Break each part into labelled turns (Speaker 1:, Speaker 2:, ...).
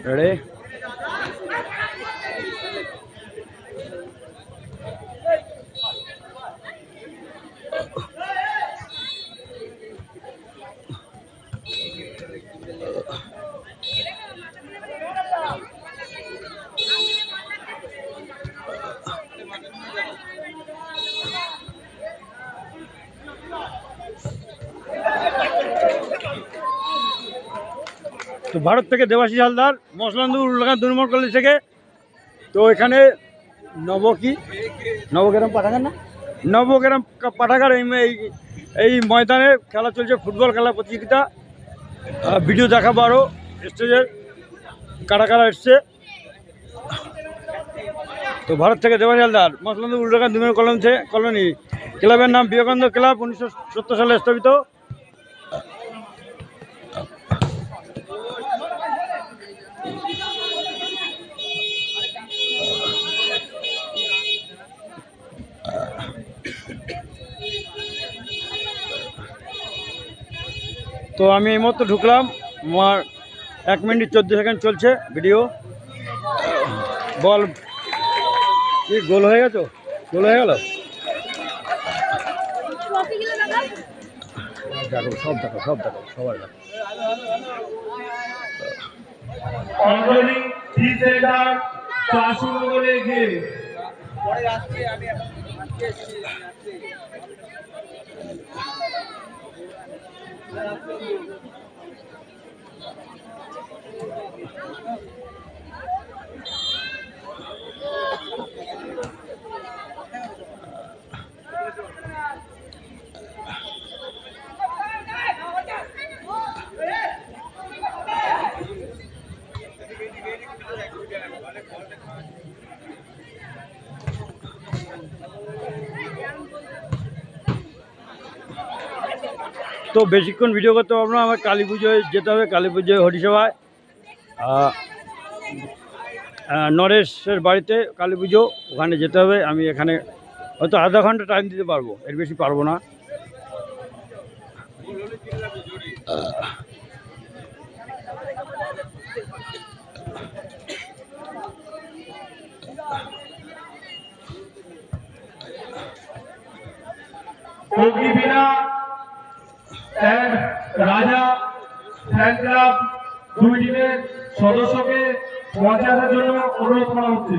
Speaker 1: Ready? তো ভারত থেকে দেবাশিস হালদার মসলান্দু উল্লাখান 2 নম্বর college থেকে। তো এখানে নবগ্রাম পাঠাগার না নবগ্রাম পাঠাগার এই ময়দানে খেলা চলছে, ফুটবল খেলা প্রতিযোগিতা। ভিডিও দেখাবো আরও স্টেজের কারা কারা এসছে। তো ভারত থেকে দেবাশিস হালদার মসলান্দু উল্লাখান 2 নম্বর কলোনি। ক্লাবের নাম বিবেকানন্দ ক্লাব, 1970 সালে স্থাপিত। তো আমি এই মতো ঢুকলাম, আমার 1 মিনিট 14 সেকেন্ড চলছে ভিডিও। বল কি গোল হয়ে গেছে? গোল হয়ে গেল? দেখো সব দেখো সবার দেখো।
Speaker 2: অঞ্জলি থ্রি সেন্টার 4-0 গোলে এগিয়ে।
Speaker 1: তো বেশিক্ষণ ভিডিও করতে পারবো না, আমার কালী পুজোয় যেতে হবে। কালী পুজোয় হরিসভায় নরেশের বাড়িতে কালী পুজো, ওখানে যেতে হবে। আমি এখানে হয়তো আধা ঘন্টা টাইম দিতে পারবো, এর বেশি পারবো না।
Speaker 2: রাজা ফ্যান ক্লাব 2 টিমের সদস্যকে মঞ্চে আসার জন্য অনুরোধ করা হচ্ছে।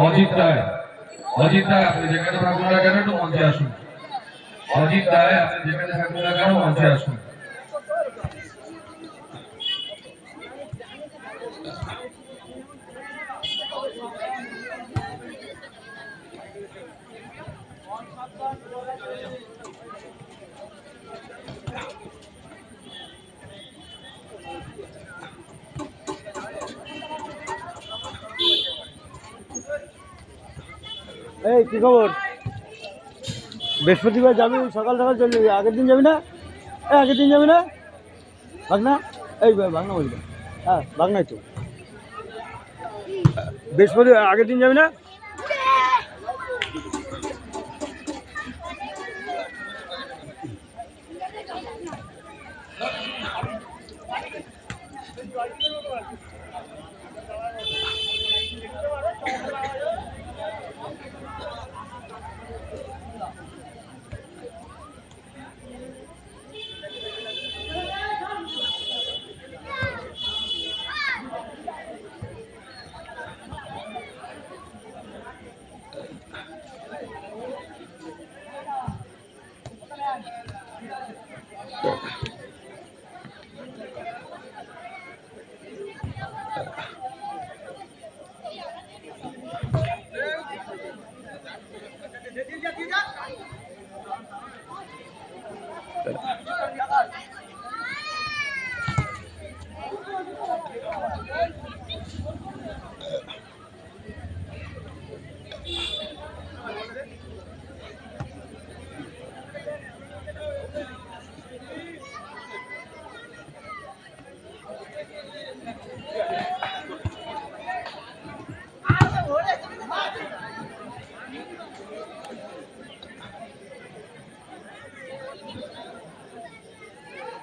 Speaker 2: অজিত রায় আপনি যেখানে থাকুন না কেন একটু মঞ্চে আসুন। অজিত রায় আপনি যেখানে থাকুন না কেন মঞ্চে আসুন।
Speaker 1: এই কী খবর? বৃহস্পতিবার যাবি, সকাল সকাল চলে যাবি। আগের দিন যাবি না? আগের দিন যাবি না ভাগনা? এই ভাগনা বলবে, হ্যাঁ ভাগনাই তো। বৃহস্পতিবার আগের দিন যাবি না?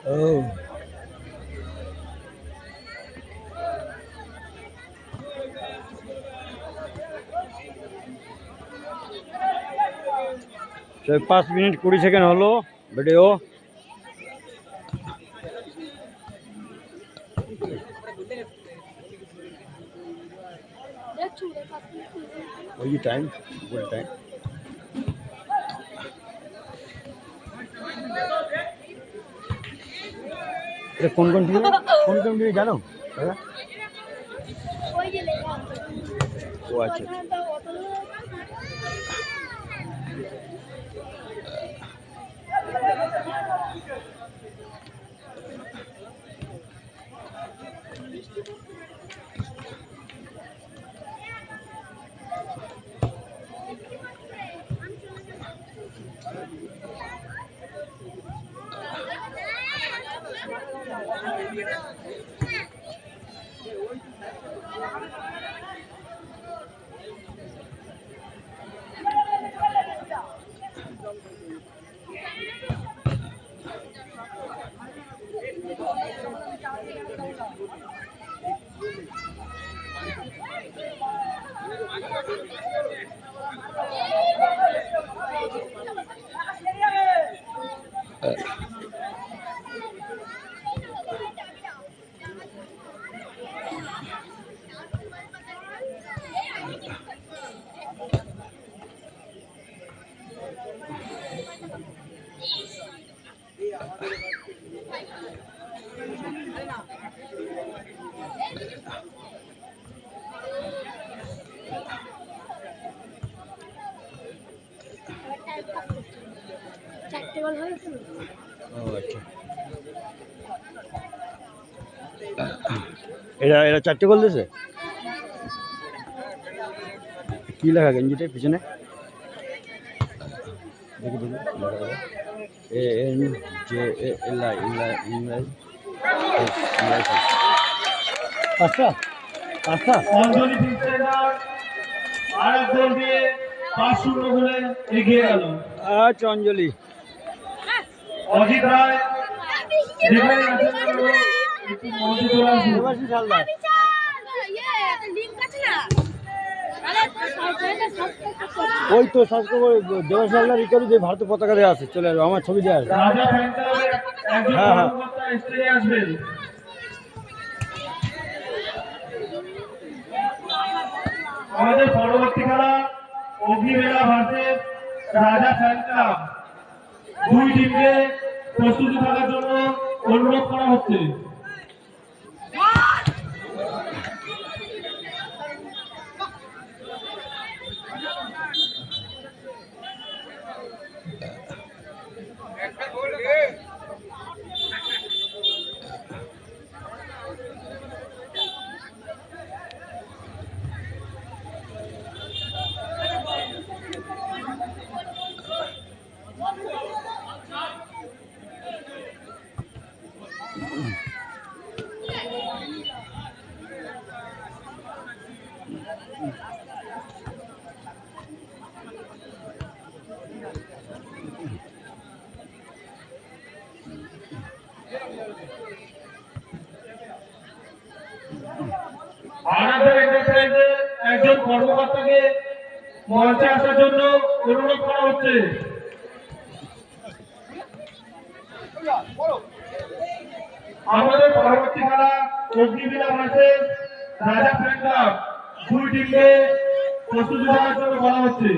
Speaker 1: ও তো 5 মিনিট 20 সেকেন্ড হলো ভিডিও। ওই টাইম গুড টাইম। এটা কোন টিম জানো দাদা? ও আচ্ছা ও আচ্ছা এরা 4টে গোল দিয়েছে। কি লেখা গেঞ্জিটার পিছনে? দেখি দেখি ANJALI পাঁচটা পাঁচটা
Speaker 2: অঞ্জলি ফিক্সার আরেক গোল দিয়ে 5-0 গোলে এগিয়ে গেল।
Speaker 1: আচ্ছা অঞ্জলি।
Speaker 2: অজিত রায় যেখানে আছেন একটু মঞ্চে চলে আসুন।
Speaker 1: দেবাশিস হালদার ওই তো সাবস্ক্রাইব দেবাশিস হালদার ই করে যে ভারতের পতাকা দেওয়া আছে চলে আসবে আমার ছবি দেওয়া আছে।
Speaker 2: রাজা ফ্যান ক্লাবের একজন
Speaker 1: হ্যাঁ, হ্যাঁ।
Speaker 2: কর্মকর্তা স্টেজে আসবেন। আমাদের পরবর্তী খেলা অগ্নিমেলা ভার্সেস রাজা ফ্যান ক্লাব। দুই টিমকে প্রস্তুতি থাকার জন্য অনুরোধ করা হচ্ছে। আনাদার এন্টারপ্রাইজের একজন কর্মকর্তাকে মঞ্চে আসার জন্য অনুরোধ করা হচ্ছে। আমাদের পরবর্তী খেলা অগ্নিবীণা ভার্সেস রাজা ফ্যান ক্লাব। দুই টিমকে প্রস্তুতি থাকার জন্য বলা হচ্ছে।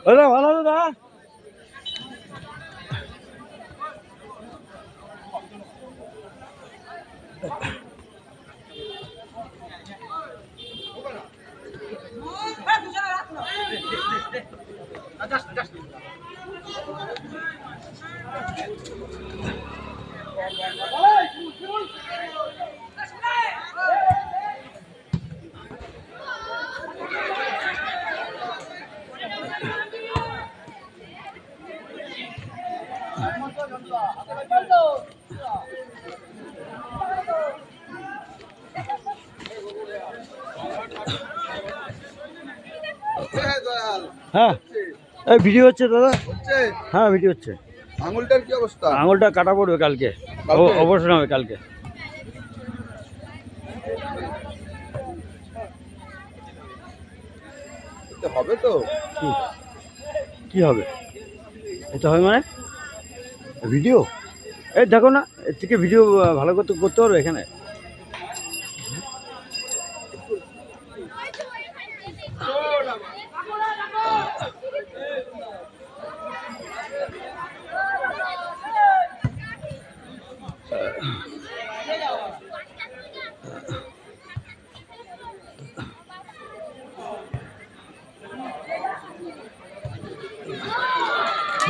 Speaker 1: ওরা ভালো না হ্যাঁ এই ভিডিও হচ্ছে দাদা,
Speaker 3: হচ্ছে
Speaker 1: হ্যাঁ ভিডিও হচ্ছে।
Speaker 3: আঙুলটার কি অবস্থা?
Speaker 1: আঙুলটা কাটা পড়বে কালকে,
Speaker 3: কালকে?
Speaker 1: অপারেশন হবে কালকে।
Speaker 3: এতে হবে তো?
Speaker 1: কি হবে? এটা হবে মানে ভিডিও, এই দেখো না, এর থেকে ভিডিও ভালো করতে করতে পারবে এখানে।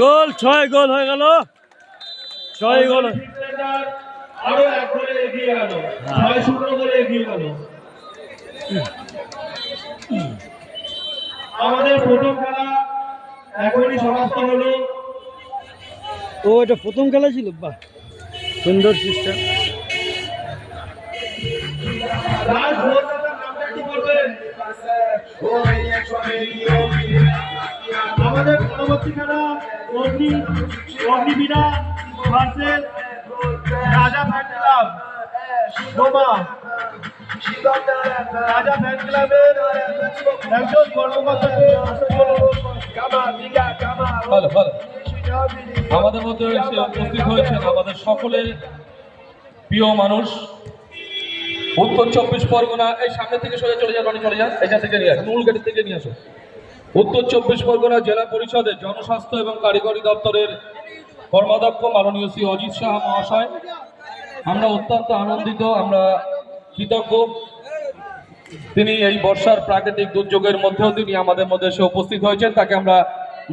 Speaker 1: গোল, 6 গোল হয়ে গেল, 6 গোল।
Speaker 2: আরো 1 গোলে এগিয়ে গেল, 6-0 গোলে এগিয়ে গেল। আমাদের প্রথম খেলা এখনই সমাপ্ত হলো।
Speaker 1: ও এটা প্রথম খেলা ছিল, বাহ সুন্দর সিস্টেম।
Speaker 2: লাস্ট গোলদাতার নামটা কি বলবেন? আমাদের পরবর্তী খেলা অগ্নিবীণা ভার্সেস রাজা ফ্যান ক্লাব গোমা। রাজা ফ্যান ক্লাবের একজন কর্মকর্তাকে
Speaker 4: ভালো ভালো আমাদের মধ্যে এসে উপস্থিত হয়েছেন আমাদের সকলের প্রিয় মানুষ, উত্তর 24 পরগনা। এই সামনে থেকে সোজা চলে যান, চলে যান, এখান থেকে নিয়ে আসুন, মূল গেট থেকে নিয়ে আসুন। উত্তর 24 পরগনা জেলা পরিষদের জনস্বাস্থ্য এবং কারিগরি দপ্তরের কর্মাধ্যক্ষ মাননীয় শ্রী অজিত সাহা মহাশয়, আমরা অত্যন্ত আনন্দিত, আমরা কৃতজ্ঞ। তিনি এই বর্ষার প্রাকৃতিক দুর্যোগের মধ্যেও তিনি আমাদের মধ্যে এসে উপস্থিত হয়েছেন, তাকে আমরা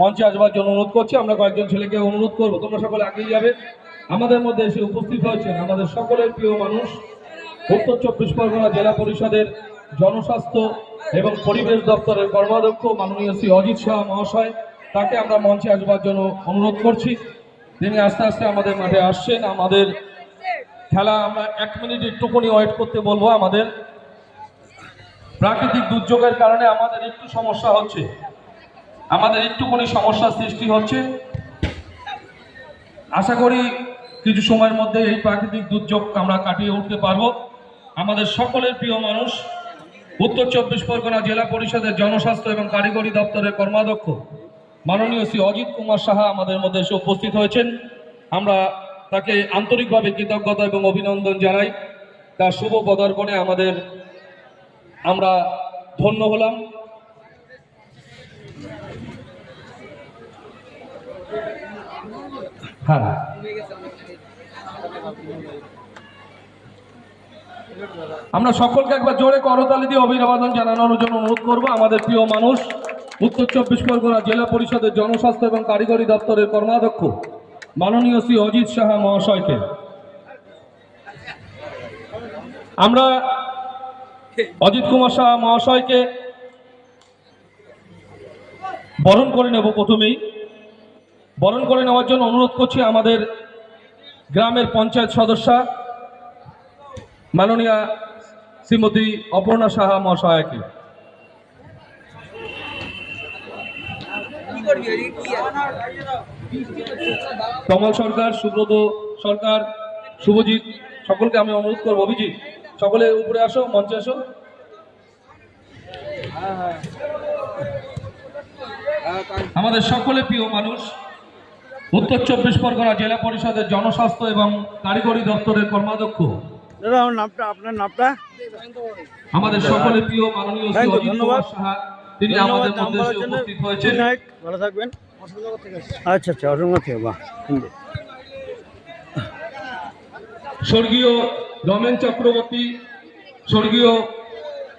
Speaker 4: মঞ্চে আসবার জন্য অনুরোধ করছি। আমরা কয়েকজন ছেলেকে অনুরোধ করবো, তোমরা সকলে আগিয়ে যাবে। আমাদের মধ্যে এসে উপস্থিত হয়েছেন আমাদের সকলের প্রিয় মানুষ, উত্তর 24 পরগনা জেলা পরিষদের জনস্বাস্থ্য এবং পরিবেশ দপ্তরের কর্মাধ্যক্ষ মাননীয় শ্রী অজিত সাহা মহাশয়, তাকে আমরা মঞ্চে আসবার জন্য অনুরোধ করছি। তিনি আস্তে আস্তে আমাদের মাঠে আসছেন। আমাদের খেলা আমরা 1 মিনিট একটুখানি ওয়েট করতে বলবো। আমাদের প্রাকৃতিক দুর্যোগের কারণে আমাদের একটু সমস্যা হচ্ছে, আমাদের একটুখানি সমস্যার সৃষ্টি হচ্ছে। আশা করি কিছু সময়ের মধ্যে এই প্রাকৃতিক দুর্যোগ আমরা কাটিয়ে উঠতে পারবো। আমাদের সকলের প্রিয় মানুষ, উত্তর 24 পরগনা জেলা পরিষদের জনস্বাস্থ্য এবং কারিগরি দপ্তরের কর্মাধ্যক্ষ মাননীয় শ্রী অজিত কুমার সাহা আমাদের মধ্যে এসে উপস্থিত হয়েছেন। আমরা তাকে আন্তরিকভাবে কৃতজ্ঞতা এবং অভিনন্দন জানাই। তার শুভ পদার্পণে আমরা ধন্য হলাম। হ্যাঁ, আমরা সকলকে একবার জোরে করতালি দিয়ে অভিনন্দন জানানোর জন্য অনুরোধ করব। আমাদের প্রিয় মানুষ, উত্তর 24 পরগনা জেলা পরিষদের জনস্বাস্থ্য এবং কারিগরি দপ্তরের কর্মাধ্যক্ষ মাননীয় শ্রী অজিত সাহা মহাশয়কে আমরা অজিত কুমার সাহা মহাশয়কে বরণ করে নেব। প্রথমেই বরণ করে নেওয়ার জন্য অনুরোধ করছি আমাদের গ্রামের পঞ্চায়েত সদস্যা মাননীয়া শ্রীমতী অপর্ণা সাহা মহাশয়কে। কমল সরকার, সুব্রত সরকার, শুভজিৎ, সকলকে আমি অনুরোধ করবো। অভিজিৎ, সকলে উপরে আসো, মঞ্চে আসো। আমাদের সকলে প্রিয় মানুষ, উত্তর 24 পরগনা জেলা পরিষদের জনস্বাস্থ্য এবং কারিগরি দপ্তরের কর্মাধ্যক্ষ
Speaker 1: দাদা আমার নামটা, আপনার নামটা?
Speaker 4: আমাদের সকলে প্রিয় মাননীয় শ্রী অজিত কুমার সাহা, তিনি আমাদের মধ্যে এসে উপস্থিত হয়েছেন।
Speaker 1: ভালো থাকবেন। আচ্ছা আচ্ছা, অসংখ্য থেকে, বাহ সুন্দর।
Speaker 4: স্বর্গীয় রমেন চক্রবর্তী, স্বর্গীয়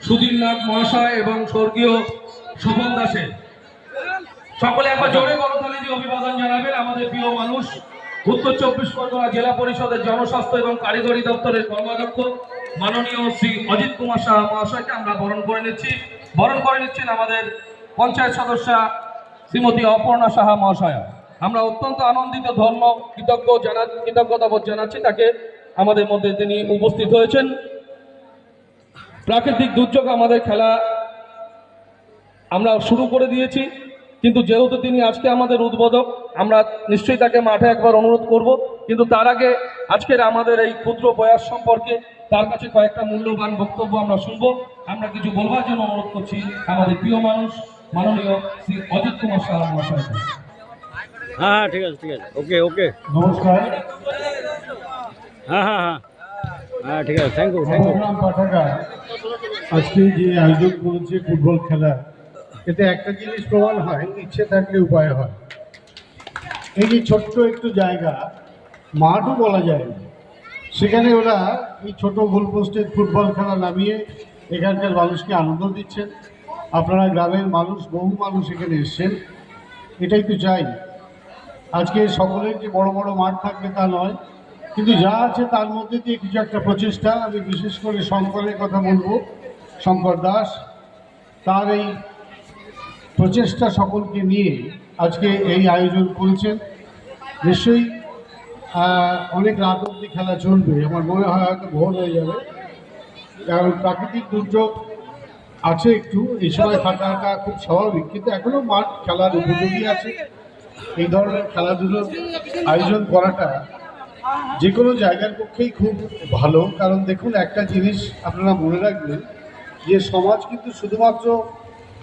Speaker 4: সুধীর নাথ মহাশয় এবং স্বর্গীয় শোভন দাসের সকলে একবার জোরে করতালি দিয়ে অভিবাদন জানাবেন। আমাদের প্রিয় মানুষ, উত্তর 24 পরগনা জেলা পরিষদের জনস্বাস্থ্য এবং কারিগরি দপ্তরের কর্মাধ্যক্ষ মাননীয় শ্রী অজিত কুমার সাহা মহাশয়কে আমরা বরণ করে নিচ্ছেন আমাদের পঞ্চায়েত সদস্যা শ্রীমতী অপর্ণা সাহা মহাশয়া। আমরা অত্যন্ত আনন্দিত, ধর্ম কৃতজ্ঞতাবোধ জানাচ্ছি তাকে, আমাদের মধ্যে তিনি উপস্থিত হয়েছেন। প্রাকৃতিক দুর্যোগ আমাদের খেলা আমরা শুরু করে দিয়েছি। কিন্তু যেহেতু তিনি আজকে আমাদের উদ্বোধক, আমরা নিশ্চয়ই তাকে মাঠে একবার অনুরোধ করব। কিন্তু তার আগে আজকের আমাদের এই ক্ষুদ্র প্রয়াস সম্পর্কে তার কাছে কয়েকটা মূল্যবান বক্তব্য আমরা শুনবো। আমরা কিছু বলবার জন্য অনুরোধ করছি আমাদের প্রিয় মানুষ মাননীয় শ্রী অজিত কুমার সাহা মহাশয়কে।
Speaker 1: হ্যাঁ হ্যাঁ, ঠিক আছে ঠিক আছে, ওকে ওকে,
Speaker 2: নমস্কার।
Speaker 1: হ্যাঁ হ্যাঁ হ্যাঁ হ্যাঁ, ঠিক আছে, thank you thank you.
Speaker 2: Nabagram পাঠাগার আজকে যে আয়োজন করেছে ফুটবল খেলা, এতে একটা জিনিস প্রমাণ হয়, ইচ্ছে থাকলে উপায় হয়। এই যে ছোট্ট একটু জায়গা, মাঠও বলা যায় না, সেখানে ওরা এই ছোট গোল পোস্টের ফুটবল খেলা নামিয়ে এখানকার মানুষকে আনন্দ দিচ্ছেন। আপনারা গ্রামের মানুষ, বহু মানুষ এখানে এসছেন, এটাই তো চাই। আজকে সকলের যে বড় বড় মাঠ থাকবে তা নয়, কিন্তু যা আছে তার মধ্যে দিয়ে কিছু একটা প্রচেষ্টা। আমি বিশেষ করে শঙ্করের কথা বলবো, শঙ্কর দাস, তার এই প্রচেষ্টা সকলকে নিয়ে আজকে এই আয়োজন করেছেন। নিশ্চয়ই অনেক রাত অবধি খেলা চলবে, আমার মনে হয় হয়তো ভোর হয়ে যাবে, কারণ প্রাকৃতিক দুর্যোগ আছে একটু, এই সময় ফাঁকা খুব স্বাভাবিক, কিন্তু এখনও মাঠ খেলার উপযোগী আছে। এই ধরনের খেলাধুলোর আয়োজন করাটা যে কোনো জায়গার পক্ষেই খুব ভালো। কারণ দেখুন, একটা জিনিস আপনারা মনে রাখবেন যে সমাজ কিন্তু শুধুমাত্র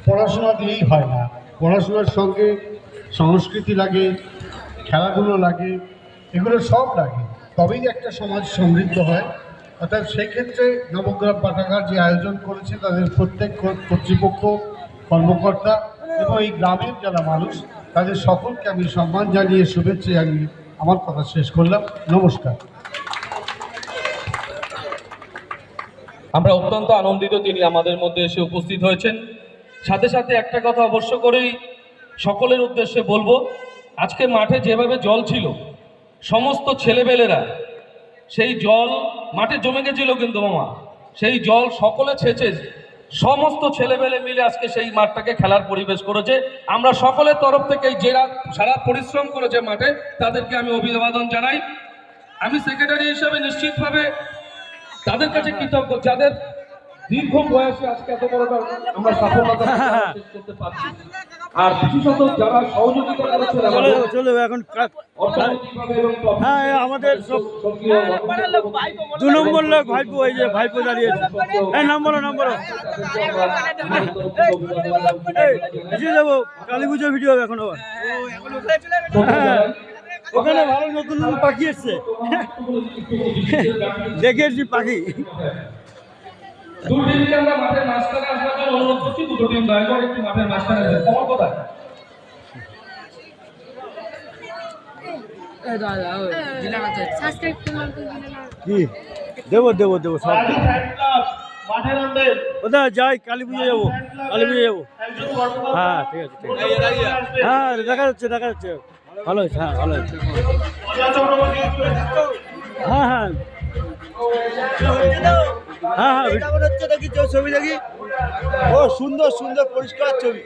Speaker 2: পড়াশোনা দিয়েই হয় না, পড়াশোনার সঙ্গে সংস্কৃতি লাগে, খেলাধুলো লাগে, এগুলো সব লাগে, তবেই একটা সমাজ সমৃদ্ধ হয়। অর্থাৎ সেই ক্ষেত্রে নবগ্রাম পাঠাগার যে আয়োজন করেছে, তাদের প্রত্যেক কর্তৃপক্ষ, কর্মকর্তা এবং এই গ্রামের যারা মানুষ, তাদের সকলকে আমি সম্মান জানিয়ে, শুভেচ্ছা জানিয়ে আমার কথা শেষ করলাম। নমস্কার।
Speaker 4: আমরা অত্যন্ত আনন্দিত তিনি আমাদের মধ্যে এসে উপস্থিত হয়েছেন। সাথে সাথে একটা কথা অবশ্য করেই সকলের উদ্দেশ্যে বলবো, আজকে মাঠে যেভাবে জল ছিল, সমস্ত ছেলেবেলেরা সেই জল মাঠে জমে গেছিল, কিন্তু মামা সেই জল সকলে ছেঁচে সমস্ত ছেলেবেলে মিলে আজকে সেই মাঠটাকে খেলার পরিবেশ করেছে। আমরা সকলের তরফ থেকে যারা সারা পরিশ্রম করেছে মাঠে, তাদেরকে আমি অভিবাদন জানাই। আমি সেক্রেটারি হিসেবে নিশ্চিতভাবে তাদের কাছে কৃতজ্ঞ, যাদের দীর্ঘ বয়সে আজকে এত বড় আমরা সফলতা শেষ করতে পারছি। আর বিশেষত যারা সহযোগিতা করেছেন
Speaker 1: চলে যাবো এখন। হ্যাঁ, আমাদের সব 2 নম্বর লোক ভাইপো, এই যে ভাইপো দাঁড়িয়েছে। এই নাম্বার যাবো, কালী পুজোর ভিডিও এখন আবার। হ্যাঁ, ওখানে ভালো নতুন নতুন পাখি এসছে, দেখে এসছি পাখি।
Speaker 4: দুই টিমকে আমরা মাঠের মাঝখানে আসবার জন্য অনুরোধ করছি। দুটো টিম দয়া করে একটু মাঠের মাঝখানে আসবে। তোমার কোথায়?
Speaker 1: কি দেবো দেবো দেবো সব।
Speaker 2: মাঠে নামবেন।
Speaker 1: কোথায় যাই? কালী পুজো যাবো, কালী পুজো যাবো। হ্যাঁ ঠিক আছে, ঠিক আছে। হ্যাঁ দেখা যাচ্ছে, দেখা যাচ্ছে, ভালো হয়েছে। হ্যাঁ ভালো হয়েছে। হ্যাঁ হ্যাঁ হ্যাঁ হ্যাঁ, দেখি ছবি দেখি। ও সুন্দর সুন্দর পরিষ্কার ছবি।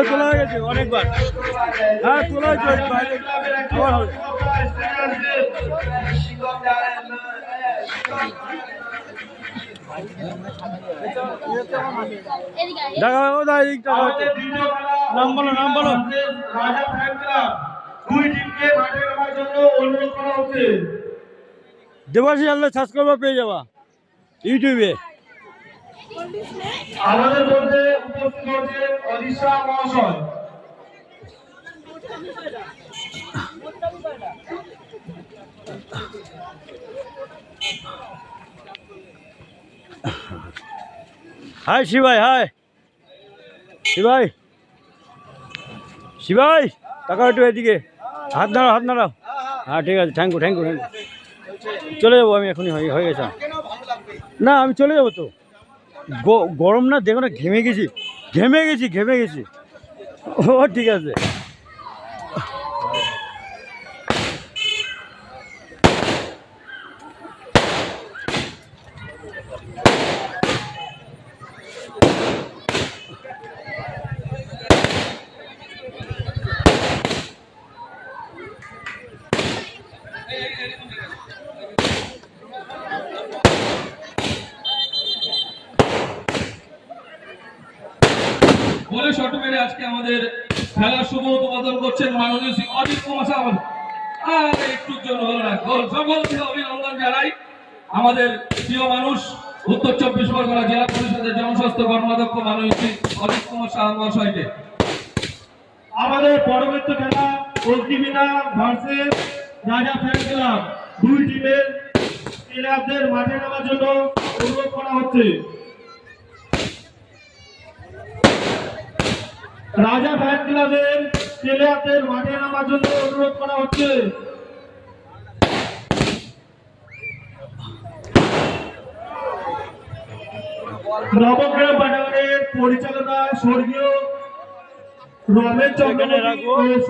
Speaker 1: তোলা হয়ে গেছে অনেকবার। হ্যাঁ তোলা হয়েছে, আবার হবে। দেখা ও দা এই টাকা হচ্ছে। নাম বলো, নাম বলো।
Speaker 2: রাজা ফ্যান ক্লাব দুই টিমকে মাঠে নামার জন্য অনুরোধ করা হচ্ছে।
Speaker 1: দেবাশী আল্লাহ সাবস্ক্রাইবার পেয়ে যাবা ইউটিউবে।
Speaker 2: আমাদের মধ্যে উপস্থিত হচ্ছে অদিশা মহাশয়।
Speaker 1: হাই শিবাই, হাই শিবাই, শিবাই টাকা একটু এদিকে, হাত নাড়াও, হাত নাড়াও। হ্যাঁ ঠিক আছে, thank you thank you thank you. চলে যাবো আমি এখনই, হয়ে গেছে। না আমি চলে যাবো তো, গরম না, দেখো না ঘেমে গেছি। ঘেমে গেছি ও ঠিক আছে।
Speaker 4: বলে শট মেরে আজকে আমাদের খেলার শুভ উদ্বোধন করছেন মাননীয় শ্রী অজিত কুমার সামন্ত। আর একটুর জন্য হলো না, গোল সকলকে অভিনন্দন জানাই। আমাদের প্রিয় মানুষ উত্তর 24 পরগনা জেলা পরিষদের জনস্বাস্থ্য কর্মাধ্যক্ষ মাননীয় শ্রী অজিত কুমার সাহা মহাশয়কে।
Speaker 5: আমাদের পরবর্তী খেলা অগ্নিবীণা ভার্সেস রাজা ফ্যান ক্লাব, দুই টিমের প্লেয়ারদের মাঠে নামার জন্য অনুরোধ করা হচ্ছে। রাজা ফ্যান ক্লাবের প্লেয়ারদের মাঠে নামার জন্য অনুরোধ করা হচ্ছে। নবগ্রাম পাঠাগারের পরিচালনা স্বর্গীয় রমেশ চন্দ্র